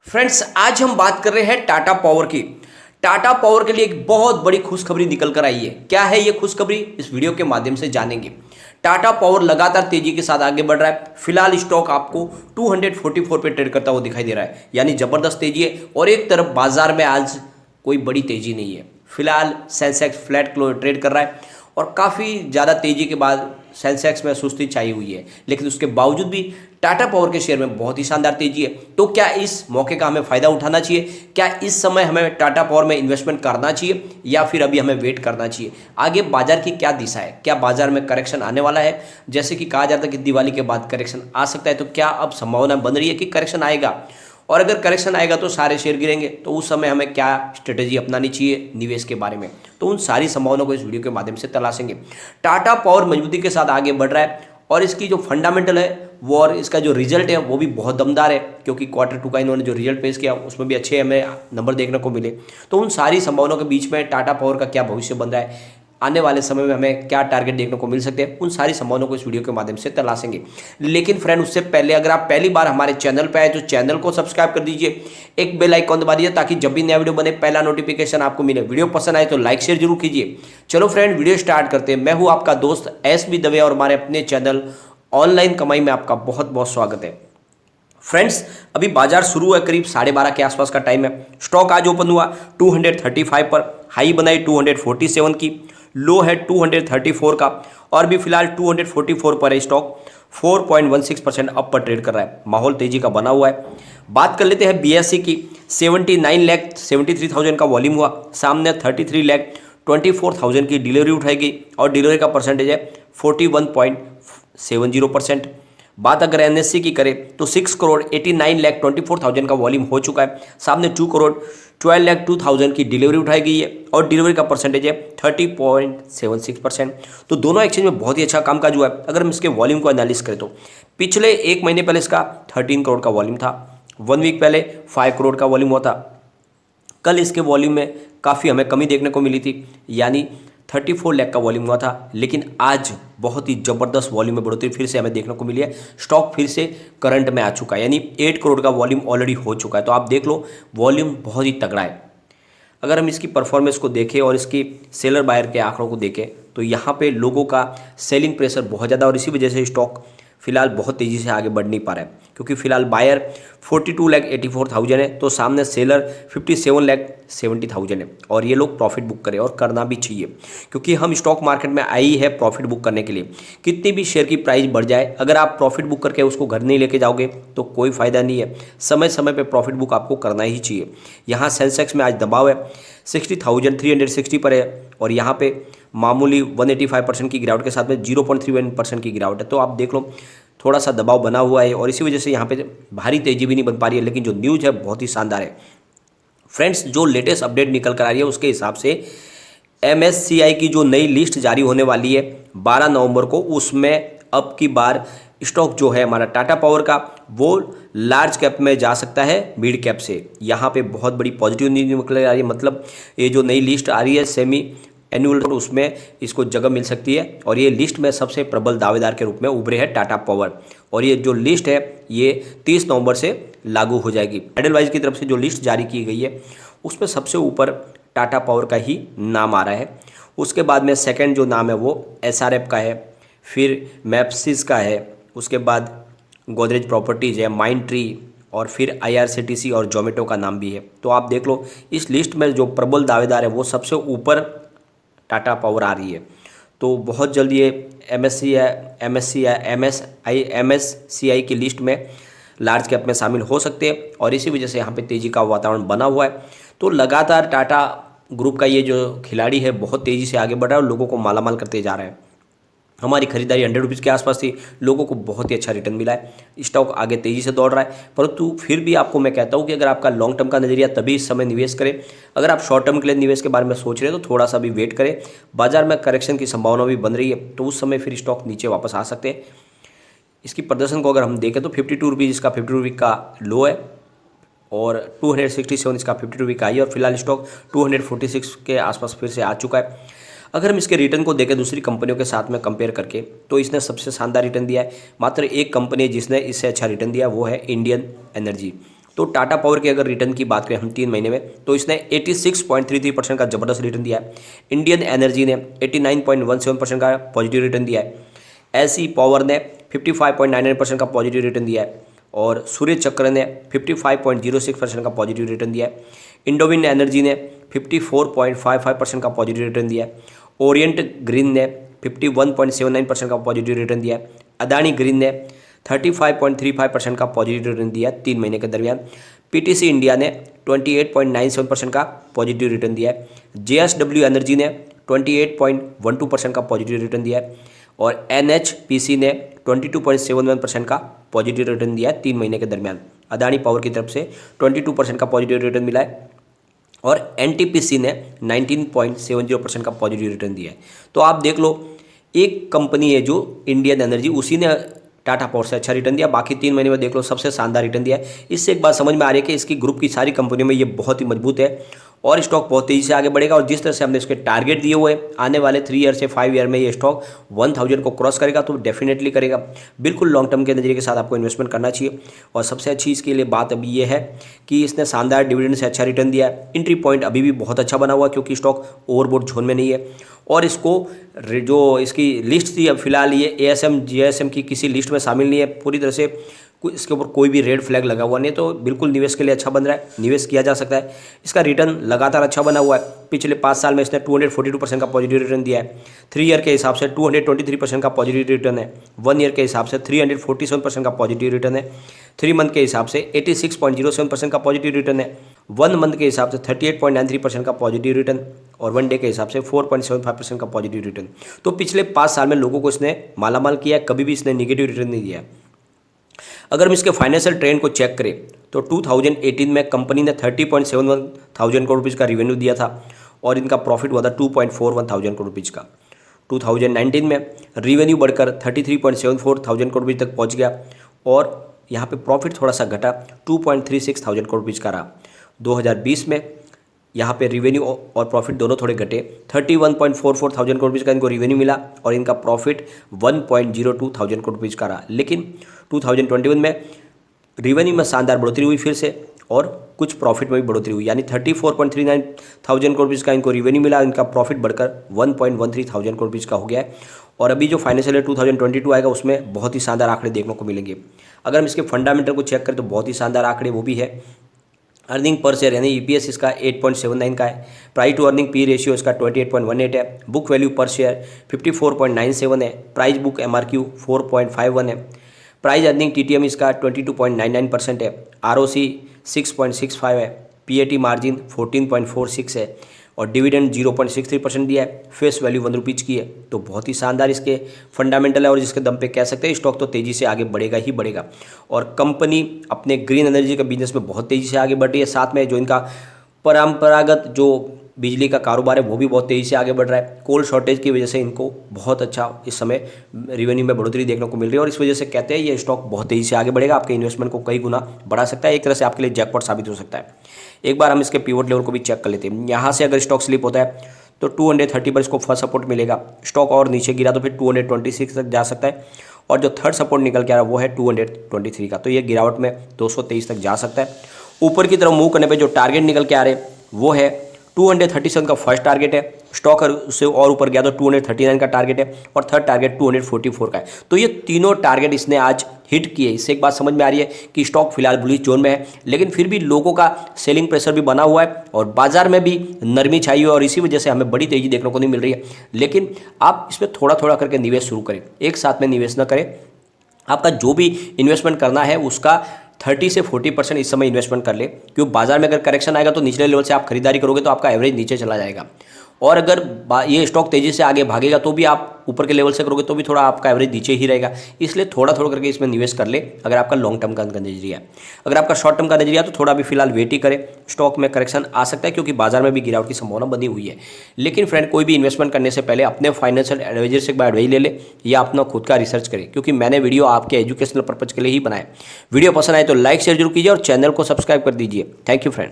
Friends, आज हम बात कर रहे हैं टाटा पावर की। टाटा पावर के लिए एक बहुत बड़ी खुशखबरी निकल कर आई है। क्या है ये खुशखबरी, इस वीडियो के माध्यम से जानेंगे। टाटा पावर लगातार तेजी के साथ आगे बढ़ रहा है। फिलहाल स्टॉक आपको 244 पे ट्रेड करता हुआ दिखाई दे रहा है, यानी जबरदस्त तेजी है। और एक तरफ बाजार में आज कोई बड़ी तेजी नहीं है। फिलहाल सेंसेक्स फ्लैट ट्रेड कर रहा है और काफ़ी ज़्यादा तेजी के बाद सेंसेक्स में सुस्ती छाई हुई है, लेकिन उसके बावजूद भी टाटा पावर के शेयर में बहुत ही शानदार तेजी है। तो क्या इस मौके का हमें फायदा उठाना चाहिए? क्या इस समय हमें टाटा पावर में इन्वेस्टमेंट करना चाहिए या फिर अभी हमें वेट करना चाहिए? आगे बाजार की क्या दिशा है? क्या बाजार में करेक्शन आने वाला है? जैसे कि कहा जाता है कि दिवाली के बाद करेक्शन आ सकता है, तो क्या अब संभावना बन रही है कि करेक्शन आएगा? और अगर करेक्शन आएगा तो सारे शेयर गिरेंगे, तो उस समय हमें क्या स्ट्रेटेजी अपनानी चाहिए निवेश के बारे में? तो उन सारी संभावनाओं को इस वीडियो के माध्यम से तलाशेंगे। टाटा पावर मजबूती के साथ आगे बढ़ रहा है और इसकी जो फंडामेंटल है वो और इसका जो रिजल्ट है वो भी बहुत दमदार है, क्योंकि Q2 का इन्होंने जो रिजल्ट पेश किया उसमें भी अच्छे हमें नंबर देखने को मिले। तो उन सारी संभावनाओं के बीच में टाटा पावर का क्या भविष्य बन रहा है, आने वाले समय में हमें क्या टारगेट देखने को मिल सकते हैं, उन सारी संभावनाओं को इस वीडियो के माध्यम से तलाशेंगे। लेकिन फ्रेंड, उससे पहले अगर आप पहली बार हमारे चैनल पर आए तो चैनल को सब्सक्राइब कर दीजिए, एक बेल आइकॉन दबा दीजिए ताकि जब भी नया वीडियो बने पहला नोटिफिकेशन आपको मिले। वीडियो पसंद आए तो लाइक शेयर जरूर कीजिए। चलो फ्रेंड, वीडियो स्टार्ट करते हैं। मैं हूँ आपका दोस्त SB दवे और हमारे अपने चैनल ऑनलाइन कमाई में आपका बहुत बहुत स्वागत है। फ्रेंड्स, अभी बाजार शुरू है, करीब 12:30 के आसपास का टाइम है। स्टॉक आज ओपन हुआ 235 पर, हाई बनाई 247 की, लो है 234 का और भी फिलहाल 244 पर है। स्टॉक 4.16% अप पर ट्रेड कर रहा है। माहौल तेजी का बना हुआ है। बात कर लेते हैं BSE की। 79,73,000 का वॉल्यूम हुआ, सामने 33,24,000 की डिलीवरी उठाई गई और डिलीवरी का परसेंटेज है 41.70%। बात अगर NSE की करें तो 6,89,24,000 का वॉल्यूम हो चुका है, सामने 2,12,02,000 की डिलीवरी उठाई गई है और डिलीवरी का परसेंटेज है 30.76%। तो दोनों एक्सचेंज में बहुत ही अच्छा कामकाज हुआ है। अगर हम इसके वॉल्यूम को एनालिस करें तो पिछले एक महीने पहले इसका 13 करोड़ का वॉल्यूम था, 1 वीक पहले 5 करोड़ का वॉल्यूम हुआ था। कल इसके वॉल्यूम में काफ़ी हमें कमी देखने को मिली थी, यानी 34 लाख का वॉल्यूम हुआ था, लेकिन आज बहुत ही ज़बरदस्त वॉल्यूम में बढ़ोतरी फिर से हमें देखने को मिली है। स्टॉक फिर से करंट में आ चुका है, यानी 8 करोड़ का वॉल्यूम ऑलरेडी हो चुका है। तो आप देख लो, वॉल्यूम बहुत ही तगड़ा है। अगर हम इसकी परफॉर्मेंस को देखें और इसकी सेलर बायर के आंकड़ों को देखें तो यहाँ पे लोगों का सेलिंग प्रेशर बहुत ज़्यादा और इसी वजह से स्टॉक फिलहाल बहुत तेज़ी से आगे बढ़ नहीं पा रहा है, क्योंकि फिलहाल बायर 42,84,000 है तो सामने सेलर 57,70,000 है और ये लोग प्रॉफिट बुक करें और करना भी चाहिए, क्योंकि हम स्टॉक मार्केट में आई है प्रॉफिट बुक करने के लिए। कितनी भी शेयर की प्राइस बढ़ जाए, अगर आप प्रॉफिट बुक करके उसको घर नहीं लेके जाओगे तो कोई फ़ायदा नहीं है। समय समय पर प्रॉफिट बुक आपको करना ही चाहिए। यहाँ सेंसेक्स में आज दबाव है, 60,360 पर है और यहाँ पे मामूली 185% की गिरावट के साथ में 0.31% की गिरावट है। तो आप देख लो, थोड़ा सा दबाव बना हुआ है और इसी वजह से यहाँ पे भारी तेजी भी नहीं बन पा रही है, लेकिन जो न्यूज़ है बहुत ही शानदार है। फ्रेंड्स, जो लेटेस्ट अपडेट निकल कर आ रही है उसके हिसाब से MSCI की जो नई लिस्ट जारी होने वाली है 12 नवंबर को, उसमें अब की बार स्टॉक जो है हमारा टाटा पावर का वो लार्ज कैप में जा सकता है मिड कैप से। यहाँ पे बहुत बड़ी पॉजिटिव न्यूज़ निकल आ रही है, मतलब ये जो नई लिस्ट आ रही है सेमी एनुअल, उसमें इसको जगह मिल सकती है और ये लिस्ट में सबसे प्रबल दावेदार के रूप में उभरे है टाटा पावर। और ये जो लिस्ट है ये 30 नवंबर से लागू हो जाएगी। एडलवाइज की तरफ से जो लिस्ट जारी की गई है उसमें सबसे ऊपर टाटा पावर का ही नाम आ रहा है। उसके बाद में सेकंड जो नाम है वो SRF का है, फिर मैप्सिस का है, उसके बाद गोदरेज प्रॉपर्टीज़ है, माइंड ट्री और फिर IRCTC और जोमेटो का नाम भी है। तो आप देख लो, इस लिस्ट में जो प्रबल दावेदार है वो सबसे ऊपर टाटा पावर आ रही है। तो बहुत जल्दी ये MSCI की लिस्ट में लार्ज कैप में शामिल हो सकते हैं और इसी वजह से यहाँ पे तेज़ी का वातावरण बना हुआ है। तो लगातार टाटा ग्रुप का ये जो खिलाड़ी है बहुत तेज़ी से आगे बढ़ रहा है और लोगों को मालामाल करते जा रहे हैं। हमारी खरीदारी 100 रुपीज़ के आसपास थी, लोगों को बहुत ही अच्छा रिटर्न मिला है। स्टॉक आगे तेज़ी से दौड़ रहा है, परंतु फिर भी आपको मैं कहता हूँ कि अगर आपका लॉन्ग टर्म का नज़रिया तभी इस समय निवेश करें। अगर आप शॉर्ट टर्म के लिए निवेश के बारे में सोच रहे हैं तो थोड़ा सा भी वेट करें। बाजार में करेक्शन की संभावना भी बन रही है, तो उस समय फिर स्टॉक नीचे वापस आ सकते हैं। इसकी प्रदर्शन को अगर हम देखें तो 52 रुपीज़ इसका 50 रुपये का लो है और 267 इसका 50 रुपये का हाई है और फिलहाल स्टॉक 246 के आसपास फिर से आ चुका है। अगर हम इसके रिटर्न को देखें दूसरी कंपनियों के साथ में कंपेयर करके तो इसने सबसे शानदार रिटर्न दिया है। मात्र एक कंपनी जिसने इससे अच्छा रिटर्न दिया वो है इंडियन एनर्जी। तो तो टाटा पावर की अगर रिटर्न की बात करें हम 3 महीने में, तो इसने 86.33% का जबरदस्त रिटर्न दिया है। इंडियन एनर्जी ने 89.17% का पॉजिटिव रिटर्न दिया है। एसई पावर ने 55.99% का पॉजिटिव रिटर्न दिया है और सूर्य चक्र ने 55.06% का पॉजिटिव रिटर्न दिया है। इंडोविन एनर्जी ने 54.55% का पॉजिटिव रिटर्न दिया है। ओरिएंट ग्रीन ने 51.79% का पॉजिटिव रिटर्न दिया है। अदानी ग्रीन ने 35.35% का पॉजिटिव रिटर्न दिया 3 महीने के दरमियान। पीटीसी इंडिया ने 28.97% का पॉजिटिव रिटर्न दिया है। जेएसडब्ल्यू एनर्जी ने 28.12% का पॉजिटिव रिटर्न दिया है और एनएचपीसी ने 22.71% का पॉजिटिव रिटर्न दिया है 3 महीने के दरमियान। अदानी पावर की तरफ से 22% का पॉजिटिव रिटर्न मिला है और एनटीपीसी ने 19.70% का पॉजिटिव रिटर्न दिया है। तो आप देख लो, एक कंपनी है जो इंडियन एनर्जी, उसी ने टाटा पावर से अच्छा रिटर्न दिया। बाकी 3 महीने में देख लो सबसे शानदार रिटर्न दिया है। इससे एक बात समझ में आ रही है कि इसकी ग्रुप की सारी कंपनियों में ये बहुत ही मजबूत है और स्टॉक बहुत तेज़ी से आगे बढ़ेगा। और जिस तरह से हमने इसके टारगेट दिए हुए आने वाले 3 ईयर से 5 ईयर में ये स्टॉक 1000 को क्रॉस करेगा, तो डेफिनेटली करेगा। बिल्कुल लॉन्ग टर्म के नजरिए के साथ आपको इन्वेस्टमेंट करना चाहिए। और सबसे अच्छी इसके लिए बात अभी ये है कि इसने शानदार डिविडेंड से अच्छा रिटर्न दिया है। एंट्री पॉइंट अभी भी बहुत अच्छा बना हुआ है क्योंकि स्टॉक ओवरबोट जोन में नहीं है और इसको जो इसकी लिस्ट थी अब फिलहाल ये एएसएम जीएसएम की किसी लिस्ट में शामिल नहीं है। पूरी तरह से इसके ऊपर कोई भी रेड फ्लैग लगा हुआ नहीं है, तो बिल्कुल निवेश के लिए अच्छा बन रहा है, निवेश किया जा सकता है। इसका रिटर्न लगातार अच्छा बना हुआ है। पिछले 5 साल में इसने 242% का पॉजिटिव रिटर्न दिया है। 3 ईयर के हिसाब से 223% का पॉजिटिव रिटर्न है। 1 ईयर के हिसाब से 347% का पॉजिटिव रिटर्न है। 3 मंथ के हिसाब से 86.07% का पॉजिटिव रिटर्न है। 1 मंथ के हिसाब से 38.93% का पॉजिटिव रिटर्न और 1 डे के हिसाब से 4.75% का पॉजिटिव रिटर्न। तो पिछले 5 साल में लोगों को इसने मालामाल किया है, कभी भी इसने निगेटिव रिटर्न नहीं दिया है। अगर हम इसके फाइनेंशियल ट्रेंड को चेक करें तो 2018 में कंपनी ने 30.71 थाउजेंड करोड़ रुपीज़ का रिवेन्यू दिया था और इनका प्रॉफिट हुआ था 2.41 थाउजेंड करोड़ रुपीज़ का। 2019 में रिवेन्यू बढ़कर 33.74 थाउजेंड करोड़ रुपीज़ तक पहुंच गया और यहाँ पे प्रॉफिट थोड़ा सा घटा 2.36 थाउजेंड करोड़ रुपीज़ का रहा। 2020 में यहाँ पे रिवेन्यू और प्रॉफिट दोनों थोड़े घटे, 31.44 थाउजेंड करोड़ रुपीज़ का इनको रिवेन्यू मिला और इनका प्रॉफिट 1.02 थाउजेंड करोड़ रुपीज़ का रहा। लेकिन 2021 में रिवेन्यू में शानदार बढ़ोतरी हुई फिर से और कुछ प्रॉफिट में भी बढ़ोतरी हुई, यानी 34.39 थाउजेंड करोड़ रुपीज़ का इनको रिवेन्यू मिला, इनका प्रॉफिट बढ़कर 1.13 थाउजेंड करोड़ रुपीज़ का हो गया है। और अभी जो फाइनेंशियल ईयर 2022 आएगा उसमें बहुत ही शानदार आंकड़े देखने को मिलेंगे। अगर हम इसके फंडामेंटल को चेक करें तो बहुत ही शानदार आंकड़े वो भी है। अर्निंग पर शेयर यानी ईपीएस इसका 8.79 का है। Price to earning P ratio इसका 28.18 है। बुक वैल्यू पर शेयर 54.97 है। प्राइस बुक एमआरक्यू 4.51 है। प्राइस अर्निंग टीटीएम इसका 22.99% है। आरओसी 6.65 है। पीएटी मार्जिन 14.46 है और डिविडेंड 0.63% दिया है। फेस वैल्यू 1 रुपीज़ की है। तो बहुत ही शानदार इसके फंडामेंटल है और जिसके दम पे कह सकते हैं स्टॉक तो तेज़ी से आगे बढ़ेगा ही बढ़ेगा। और कंपनी अपने ग्रीन एनर्जी के बिजनेस में बहुत तेज़ी से आगे बढ़ रही है। साथ में जो इनका परंपरागत जो बिजली का कारोबार है वो भी बहुत तेज़ी से आगे बढ़ रहा है। कोल शॉर्टेज की वजह से इनको बहुत अच्छा इस समय रिवेन्यू में बढ़ोतरी देखने को मिल रही है और इस वजह से कहते हैं ये स्टॉक बहुत तेज़ी से आगे बढ़ेगा, आपके इन्वेस्टमेंट को कई गुना बढ़ा सकता है, एक तरह से आपके लिए जैकपॉट साबित हो सकता है। एक बार हम इसके पिवट लेवल को भी चेक कर लेते हैं। यहाँ से अगर स्टॉक स्लिप होता है तो 230 पर इसको फर्स्ट सपोर्ट मिलेगा। स्टॉक और नीचे गिरा तो फिर 226 तक जा सकता है और जो थर्ड सपोर्ट निकल के आ रहा है वो है 223 का। तो ये गिरावट में 223 तक जा सकता है। ऊपर की तरफ मूव करने पे जो टारगेट निकल के आ रहे हैं वो है 237 का फर्स्ट टारगेट है। स्टॉक उससे और ऊपर गया तो 239 का टारगेट है और थर्ड टारगेट 244 का है। तो ये तीनों टारगेट इसने आज हिट किए। इससे एक बात समझ में आ रही है कि स्टॉक फिलहाल बुलिश जोन में है, लेकिन फिर भी लोगों का सेलिंग प्रेशर भी बना हुआ है और बाजार में भी नरमी छाई हुई है और इसी वजह से हमें बड़ी तेजी देखने को नहीं मिल रही है। लेकिन आप इसमें थोड़ा थोड़ा करके निवेश शुरू करें, एक साथ में निवेश न करें। आपका जो भी इन्वेस्टमेंट करना है उसका 30 से 40% इस समय इन्वेस्टमेंट कर ले, क्योंकि बाजार में अगर करेक्शन आएगा तो निचले लेवल से आप खरीदारी करोगे तो आपका एवरेज नीचे चला जाएगा और अगर ये स्टॉक तेजी से आगे भागेगा तो भी आप ऊपर के लेवल से करोगे तो भी थोड़ा आपका एवरेज नीचे ही रहेगा। इसलिए थोड़ा थोड़ा करके इसमें निवेश कर ले अगर आपका लॉन्ग टर्म का नजरिया है। अगर आपका शॉर्ट टर्म का नजरिया तो थोड़ा भी फिलहाल वेट ही करें। स्टॉक में करेक्शन आ सकता है क्योंकि बाजार में भी गिरावट की संभावना बनी हुई है। लेकिन फ्रेंड, कोई भी इन्वेस्टमेंट करने से पहले अपने फाइनेंशियल एडवाइजर से एक बार एडवाइस ले ले या अपना खुद का रिसर्च करें, क्योंकि मैंने वीडियो आपके एजुकेशनल पर्पज के लिए ही बनाया। वीडियो पसंद आए तो लाइक शेयर जरूर कीजिए और चैनल को सब्सक्राइब कर दीजिए। Thank you friend.